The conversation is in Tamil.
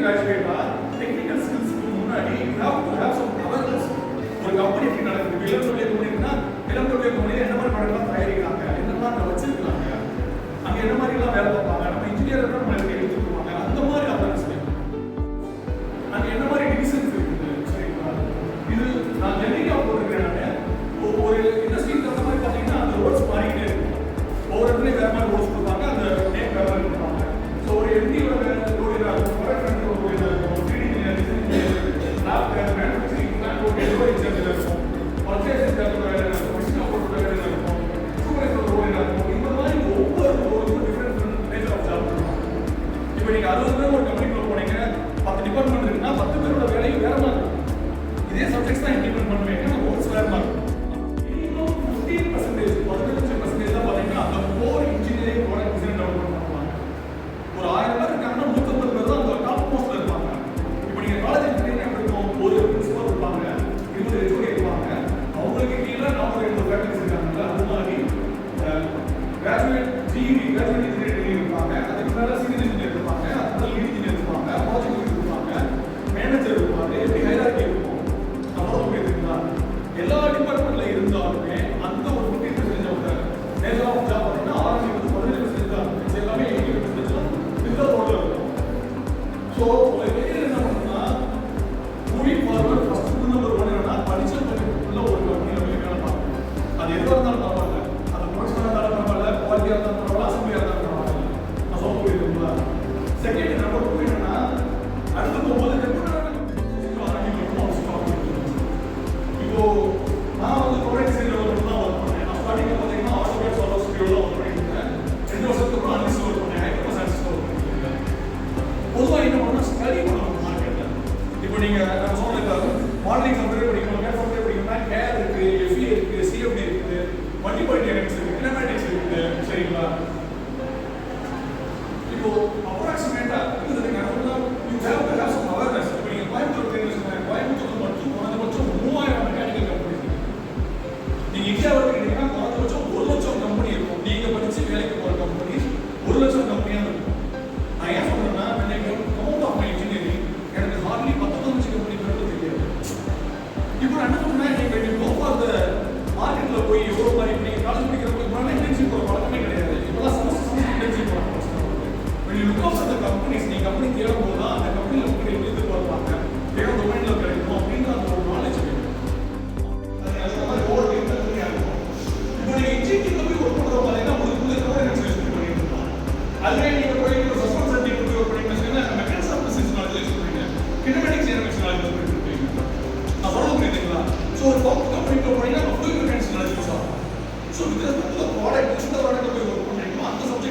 கிராஜுவேட்டா டெக்னிக்கல் ஸ்கில்ஸ்க்கு முன்னாடி you have to have some awareness. ஒரு கம்பெனி எப்படி நடக்குது, இளந்தொழில் கம்பெனினா இளந்தொழில் கம்பெனியில் என்ன மாதிரி ப்ராடக்ட்லாம் தயாரிக்கிறாங்க, என்னெல்லாம் அங்கே வச்சிருக்காங்க, அங்கே என்ன மாதிரிலாம் வேலை பார்ப்பாங்க, நம்ம இன்ஜினியர் நம்மளுக்கு எடுத்துக்குவாங்க, அந்த மாதிரி அவேர்னஸ் வேணும். அங்கே என்ன மாதிரி டிவிஷன்ஸ் இருக்குது, சரிங்களா? இது நான் ஜெனரிக்காக போட்டிருக்கிறேன். ஒரு இண்டஸ்ட்ரி தகுந்த மாதிரி பார்த்தீங்கன்னா அந்த ரோட்ஸ் மாறிக்கிட்டே இருக்கும். ஒவ்வொரு இடத்துலையும் வேறு மாதிரி ரோட்ஸ் கொடுப்பாங்க, அந்த நேம் வேறு மாதிரி கொடுப்பாங்க. ஸோ ஒரு எம்டியோட ரோடு இருக்கும், ப்ராடக்ட் கண்ட்ரோல் ரோடு இருக்கும், 3D engineering lab manufacturing plan road yellow engineering இருக்கும், பர்ச்சேஸ் இன்ஜினியரிங் வேறு இருக்கும், மிஷின் ஆப்போர்ட் வேறு இருக்கும், சூப்பர்வைசர் ரோடு இருக்கும். இந்த மாதிரி ஒவ்வொரு ரோடுக்கும் டிஃப்ரெண்ட் நேச்சர் ஆஃப் ஜாப் இருக்கும். இப்போ நீங்கள் 60 பேர் ஒரு கம்பெனிக்குள்ள போனீங்க, 10 டிபார்ட்மெண்ட் இருக்குன்னா 10 பேரோட வேலையும் வேறு மாதிரி இருக்கும். இதே சப்ஜெக்ட்ஸ் தான் இம்ப்ளிமெண்ட் பண்ணுவீங்க, ரோட்ஸ் வேறு மாதிரி இருக்கும். 15% தான் பார்த்தீங்கன்னா அந்த core engineering product design development பண்ணுவாங்க. ஒரு 1000 பேர் இருக்காங்கன்னா 150 பேர் தான் அந்த டாப் மோஸ்ட்ல இருப்பாங்க. இப்போ நீங்கள் காலேஜ் இன்ஜினியரிங் எப்படி இருக்கும், ஒரு பிரின்சிபல் இருப்பாங்க, 20 ஹெச்ஓடி இருப்பாங்க, அவங்களுக்கு கீழே 400 ஃபேக்கல்டிஸ் இருக்காங்கல்ல, அது மாதிரி கிராஜுவேட் ஜிஇடி கிராஜுவேட் இன்ஜினியரிங் இருப்பாங்க, அதுக்கு மேலே சீனியர் இன்ஜினியர் இருப்பாங்க, அதுக்கு மேலே லீட் இன்ஜினியர் இருப்பாங்க, ப்ராஜெக்ட் லீட் இருப்பாங்க, மேனேஜர் இருப்பாங்க. எப்படி ஹைரார்கி இருக்கும் அவ்வளோ இருக்குங்களா? எல்லா டிபார்ட்மெண்ட்ல இருந்தாலுமே அந்த ஒரு 15% நேச்சர் ஆஃப் ஜாப் பார்த்தீங்கன்னா ஆரம்பி வந்து 15% தான் இருக்கும். எல்லாமே 80% இந்த ரோட்ல இருக்கும். ஸோ ஒரு வேலை என்ன பண்ணுன்னா மூவிங் ஃபார்வர்ட் ஃபர்ஸ்ட் நம்பர் 1 என்னன்னா படிச்ச படிப்புக்குள்ள ஒரு கம்பெனியில் போய் வேலை பார்க்கணும். அது எதுவாக இருந்தாலும் பரவாயில்ல, அது ப்ரொஃபஷனாக இருந்தாலும் பரவாயில்ல, குவாலிட்டியாக இருந்தாலும் பரவாயில்ல, அசம்பிளியாக இருந்தாலும் பரவாயில்ல. நான் சொல்ல புரியுதுங்களா? செகண்ட் நம்பர் 2 என்னன்னா அடுத்து போகும்போது இப்போ நான் வந்து ப்ராடக்ட் டிசைன் டெவலப்மெண்ட் தான் ஒர்க் பண்ணேன். நான் ஸ்டார்டிங்கில் பார்த்தீங்கன்னா ஆட்டோமேட் சாஃப்ட்வேர் ஸ்டுடியோவில் ஒர்க் பண்ணியிருந்தேன். 2 வருஷத்துக்கு அப்புறம் அனலிஸ்ட் ஒர்க் பண்ணேன், ஹைட்ரோ சயின்டிஸ்ட் ஒர்க் பண்ணியிருக்கேன். பொதுவாக என்ன பண்ணணும், ஸ்டடி பண்ணணும் மார்க்கெட்டில். இப்போ நீங்கள் நம்ம சொன்னதுக்காக மாடலிங் சாஃப்ட்வேர் படிக்கணும், கேட் சாஃப்ட்வேர் படிக்கணும்னா கேர் இருக்குது, எஃப்இ இருக்குது, சிஎஃப்டி இருக்குது, மல்டிபிள் டைனமிக்ஸ் இருக்குது, கினமேட்டிக்ஸ் இருக்குது, சரிங்களா? இப்போ அப்ராக்சிமேட்டாக you have to have some awareness. இப்போ நீங்கள் கோயம்புத்தூர் மட்டும் குறைஞ்சபட்சம் 3000 மெக்கானிக்கல் கம்பெனிஸ் இருக்கு. நீங்கள் இந்தியாவில் எடுத்துக்கிட்டீங்கன்னா குறைஞ்சபட்சம் 1 லட்சம் கம்பெனி இருக்கும். நீங்கள் படித்து வேலைக்கு போகிற கம்பெனி 1 லட்சம் கம்பெனியாக இருக்கும். நான் ஏன் சொல்கிறேன்னா அமௌண்ட் ஆஃப் மை இன்ஜினியரிங் எனக்கு ஹார்ட்லி 15 கம்பெனி பேருக்கு தெரியாது. இப்போ நான் என்ன சொன்னேன், நீங்கள் கோபாத மார்க்கெட்டில் போய் எவ்வளோ மாதிரி நீங்கள் காலேஜ் படிக்கிறவங்க முன்னாடி இன்டர்ன்ஷிப் போகிற பழக்கமே கிடையாது. இப்போலாம் செமஸ்டர் இன்டர்ன்ஷிப் போகிறாங்க. when you look after the companies, நீ கம்பெனி தேடும் போது தான் அந்த கம்பெனியில் உங்களுக்கு எப்படி எதிர்பார்ப்பாங்க, வேற டொமைனில் கிடைக்கும் அப்படின்ற அந்த ஒரு நாலேஜ் வேணும். அது அந்த மாதிரி ஓவர் இன்டர்வியூ இருக்கும். இப்போ நீங்கள் இன்ஜினியரிங் போய் ஒர்க் பண்ணுற பார்த்தீங்கன்னா உங்களுக்கு இருக்கிற எக்ஸ்பீரியன்ஸ் பண்ணிட்டு இருப்பாங்க. அதுவே நீங்கள் போய் ஒரு சஸ்பென்ஸ் சர்டிஃபிகேட் போய் ஒர்க் பண்ணிங்கன்னா mechanics of physics knowledge use பண்ணுவீங்க, கினமேட்டிக்ஸ் டைனமிக்ஸ் நாலேஜ் யூஸ் பண்ணிட்டு இருப்பீங்க. நான் சொல்ல புரியுதுங்களா? ஸோ ஒரு கம்பெனிக்கு போனீங்கன்னா ஃப்ளூயிட் மெக்கானிக்ஸ் நாலேஜ் யூஸ் ஆகும். So with respect to the product, இந்த ப்ராடக்ட் போய்